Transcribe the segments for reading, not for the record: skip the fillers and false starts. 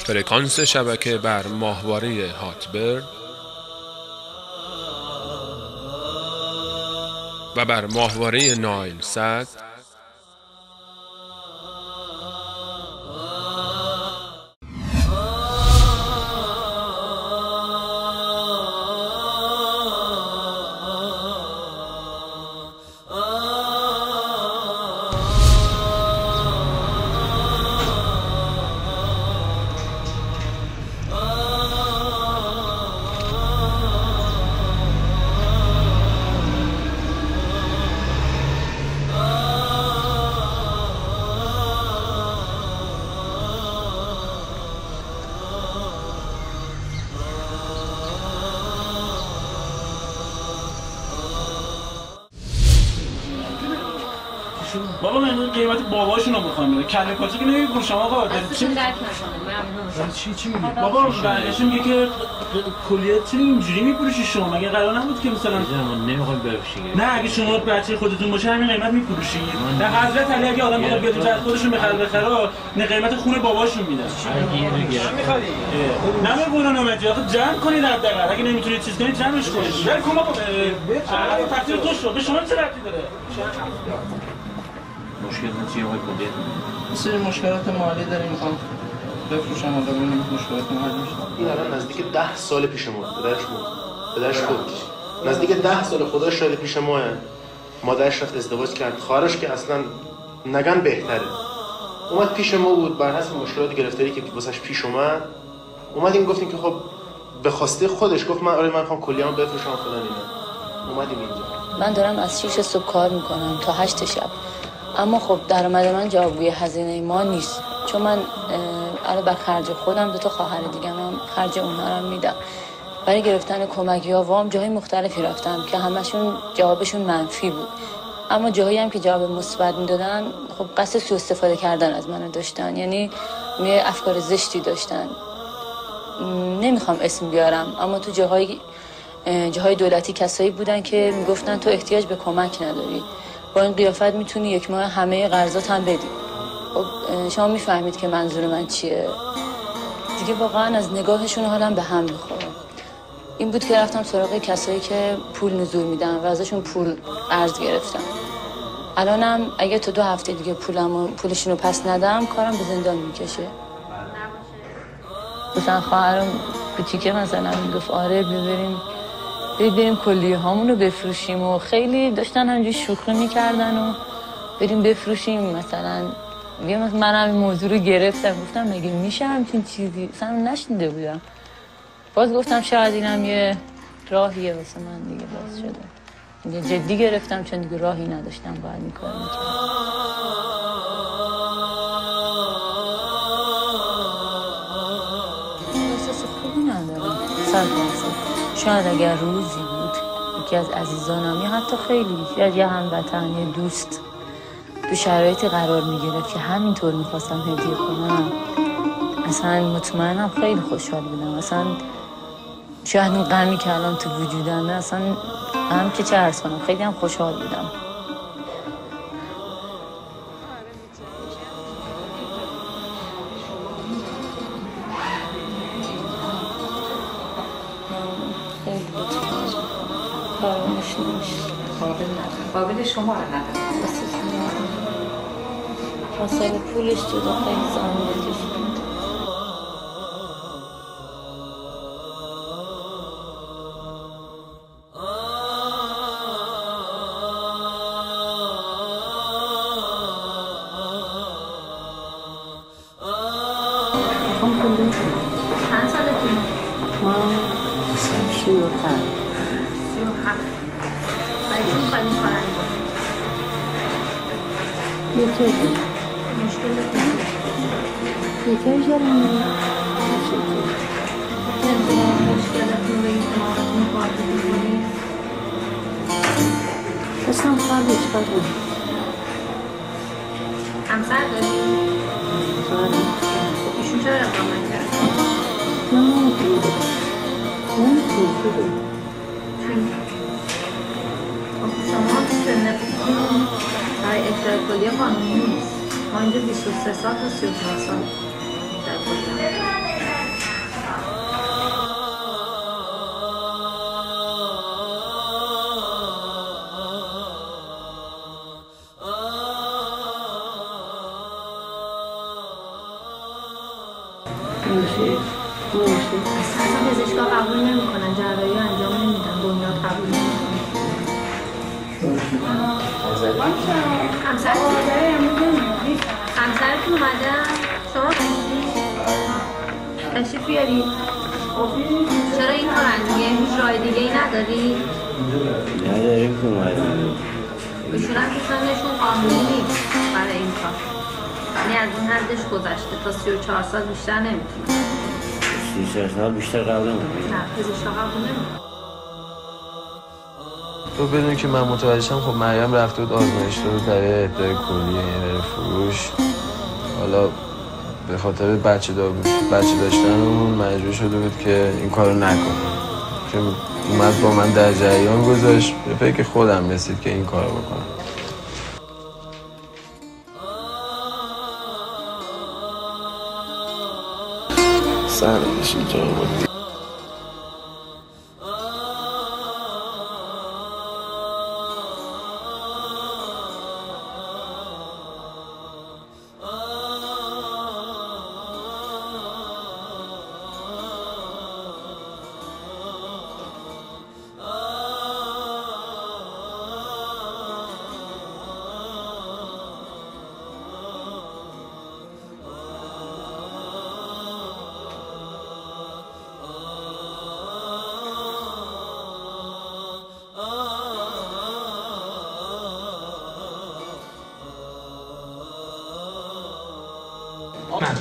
فرکانس شبکه بر ماهواره هاتبرد و بر ماهواره نایل سد بابا من قیمت باباشون رو میخوام میره کله پاچه که نمیفروشم آقا چی درک نکنم چی میگی بابا برگشت میگه که کلیت چی اینجوری میفروشی شما مگه قرار نبود که مثلا ما نمیخوایم بفروشیم نه اگه شما بچه خودتون باشه همین قیمت میفروشید در حضرت علی اگه آدم بخواد بیاد از خودشون بخره نه قیمت خون باباشون میدن میخوادی نه بگونن اومدی آخه جمع کنید حداقل اگه نمیتونید چیز کنید جمعش کنید ول کن آقا تقصیر تو شو به شما چه ربطی داره مشکل چیه آقای کلیت؟ مثل مشکلات مالی داریم میخوام بفروشم و ببینیم مشکلات مالی میشه. این الان نزدیک 10 سال پیش ما پدرش خودش نزدیک 10 سال خدا شاید پیش ما مادرش رفت ازدواج کرد خواهرش که اصلا نگن بهتره اومد پیش ما بود بر حسب مشکلات گرفتاری که واسش پیش اومدیم گفتیم که خب به خواسته خودش گفت من من میخوام کلیه‌مو بفروشم فلان اینا اومدیم اینجا. من دارم از 6 صبح کار میکنم تا 8 شب اما خب درآمد من جوابگوی هزینه ما نیست چون من علاوه بر خرج خودم 2 خواهر دیگه هم خرج اونها رو میدم. برای گرفتن کمکی ها وام جاهای مختلفی رفتم که همشون جوابشون منفی بود اما جاهایی هم که جواب مثبت میدادن خب قصد سوء استفاده کردن از من داشتن یعنی افکار زشتی داشتن. نمیخوام اسم بیارم اما تو جاهای دولتی کسایی بودن که میگفتن تو احتیاج به کمک نداری با این قیافت میتونی 1 ماه همه قرضات هم بدی. خب شما میفهمید که منظور من چیه دیگه. واقعا از نگاهشون حالم به هم میخوره. این بود که رفتم سراغ کسایی که پول نزول میدن و ازشون پول قرض گرفتم. الانم اگه تا 2 هفته دیگه پولشون رو پس ندم کارم به زندان میکشه. مثلا خواهرم کوچیکه مثلا میگفت آره بریم کلیه هامون رو بفروشیم و خیلی داشتن همینجوری شوخی میکردن و بریم بفروشیم مثلا منم این موضوع رو گرفتم گفتم مگه میشه همچین چیزی اصلا نشنیده بودم. باز گفتم شاید اینم یه راهیه واسه من دیگه باز شده دیگه جدی گرفتم چون دیگه راهی نداشتم باید این کار میکردم. احساس خوبی ندارم 100%. شاید اگر روزی بود یکی از عزیزانم یا حتی خیلی شاید یه هموطن یه دوست تو شرایطی قرار میگرفت که همینطور میخواستم هدیه کنم اصلا مطمئنم خیلی خوشحال بودم. اصلا شاید این غمی که الان تو وجودمه اصلا غم که چه عرض کنم خیلی هم خوشحال بودم. قابل شما رو ندارم فاصله پولش جدا خیلی زحمتش بود. چند سالتون؟ ما 37 باید میخواید این کار انجام یکی مشکلتون یکی جرمه مشکلتون به این دماغتون کار بکنید اصلا قبلش قبل همسر دارید؟ ایشون چرا اقامت کرد؟ نه نمیتونی چون مشترک کلی قانونی نیست. ما اینجا 23 سال تا 34 سال در کلی. اصلا پزشکا قبول نمیکنن، جراحی انجام نمیدن، بنیاد قبول نمیکنن. همسرتون اومدن؟ شما تشریف بیارید. چرا این کار انجام؟ یعنی هیچ راه دیگه ای نداری؟ نداریم که اومدیم. بشون هم که سنشون قانونی نیست برای این کار. یعنی از این حدش گذشته، تا 34 سال بیشتر نمیتونه. 34 سال بیشتر قبول نمیکنم. نه، پزشکا قبول نمیکنم. تو بدون که من متوجه شم، خب مریم رفته بود آزمایش داد برای اهدای کلیه، یعنی برای فروش. حالا به خاطر بچه داشتنمون مجبور شده بود که این کارو نکنه. چون اومد با من در جریان گذاشت، به فکر خودم رسید که این کارو بکنم. سرش اینجا بود.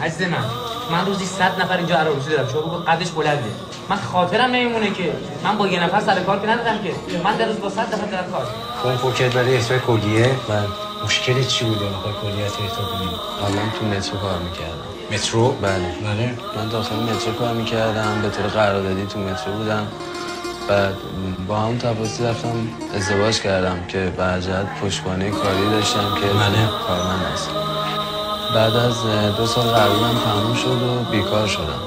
عزیز من روزی 100 نفر اینجا عروسی دارم. شما بگو قدش بلنده. من خاطرم نمیمونه که من با یه نفر سر کار که ندارم که. من در روز با 100 نفر در کار. اون فوکت برای احتوای کلیه؟ مشکلت چی بوده میخوای کلیت احتوا کنی؟ من تو مترو کار میکردم. مترو؟ بله. من داخل مترو کار میکردم، به طور قراردادی تو مترو بودم. بعد با همون تفاصیل رفتم ازدواج کردم که برجت پشتوانه کاری داشتم که کارمند هستم. بعد از 2 سال قراردادم تموم شد و بیکار شدم.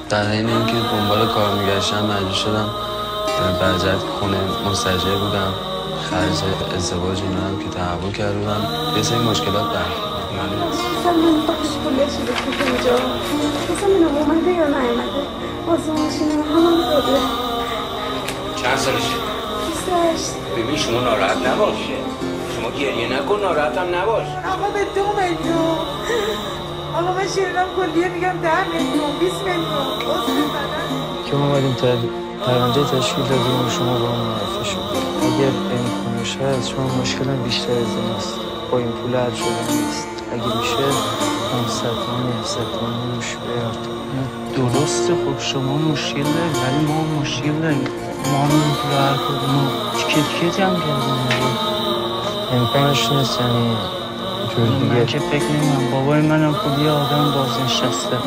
در این که دنبال کار میگشتم مجبور شدم برجت خونه مستاجر بودم. خرج ازدواج اینا هم که تحول کرده بودم یه سری مشکلات برخورد. اصلا من باش کلیه شده که اینجا اصلا من اومده یا نیومده واسه ماشینم همون بوده. چند سالشه؟ 28. ببین شما ناراحت نباشه، شما گریه نکن، ناراحت هم نباش. آقا به 2 میلیون. آقا من شیرینم کلیه میگم 10 میلیون 20 میلیون که ما اومدیم پرونده تشکیل دادیم و شما با هم معرفی شد. اگر امکانش هست شما مشکلم بیشتر از این است، با این پول حل شدن نیست. اگه میشه 500 تومانی مش بیارد. درسته، خب شما مشکل دارید ولی ما مشکل داریم. ما هم این پول حل کنیم تیکت هم کردیم. امکانش نیست، یعنی من که فکر نمیم. بابای منم خب یه آدم بازنشسته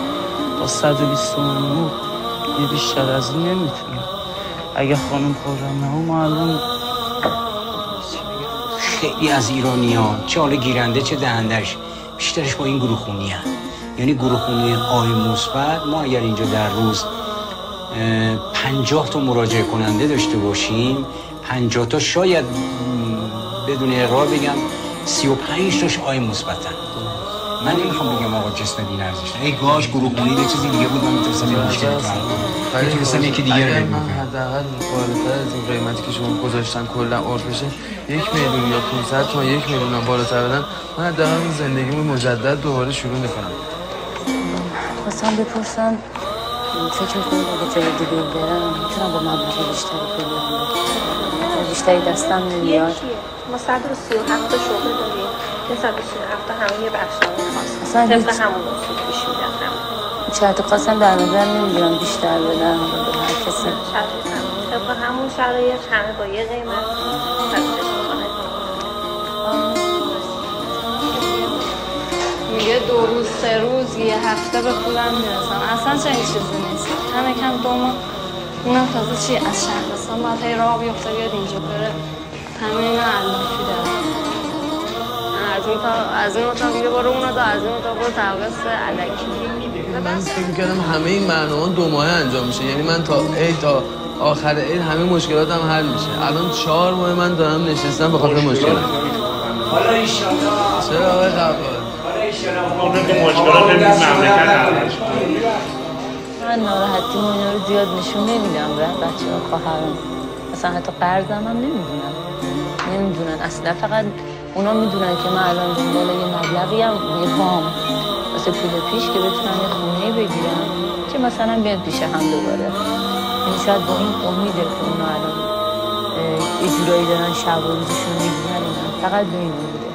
با 120 تومن یه بیشتر از این نمیتونه. اگه خانم خورم نه ما الان خیلی از ایرانی ها چه حالا گیرنده چه دهندش بیشترش با این گروه خونی هست. یعنی گروه خونی آی مثبت ما اگر اینجا در روز 50 تا مراجعه کننده داشته باشیم 50 تا شاید بدون اقرار بگم 35 تاش آی مثبتن. من نمیخوام بگم آقا جسم دین ارزش ای گاش گروه خونی یه چیزی دیگه بود من میتونستم یه مشکل ولی میتونستم یکی دیگه رو بگم. حداقل بالاتر از این قیمتی که شما گذاشتن کلا عرفشه 1 میلیون یا 500 تومان 1 میلیون هم بالاتر بدن من حداقل زندگیمو مجدد دوباره شروع میکنم. خواستم بپرسم فکر میکنم اگه جای دیگه برم میتونم با مبلغ بیشتری بگیرم؟ بیشتری دستم نمیاد. ما 137 تا شعبه داریم. این 137 تا همه یه بخشنامه خاص. طبق همون اصول پیش میدن. شرط خاصم در نظر نمیگیرم بیشتر بدم به هر کسی. طبق همون شرایط همه با یه قیمت پذیرش میکنه. میگه 2 روز 3 روز یه هفته به پولم میرسم. اصلا چنین چیزی نیست. همه کم 2 ماه اونم تازه چی از شهرستان باید هی راه بیفته بیاد اینجا بره. همه اینا علافی داره. از این اتاق میگه برو اون اتاق، از این اتاق برو تقص علکی. من فکر می‌کردم همه این برنامه‌ها 2 ماهه انجام میشه، یعنی من تا آخر عید همه مشکلاتم حل میشه. الان 4 ماه من دارم نشستم به خاطر مشکلات. حالا ایشالله چرا آقای قبال؟ حالا ایشالله اون که مشکلات مملکت حل شه. من ناراحتی و اینا رو زیاد نشون نمیدم به بچه‌ها خواهرام. اصلا حتی قرضم هم نمیدونن اصلا. فقط اونا میدونن که من الان دنبال یه مبلغی هم یه وام واسه پول پیش که بتونم یه خونه‌ای بگیرم که مثلا بیاد پیش هم دوباره. یعنی شاید با این امیده که اونا الان یه جورایی دارن شب و روزشون میگذرونن، فقط به این امیده.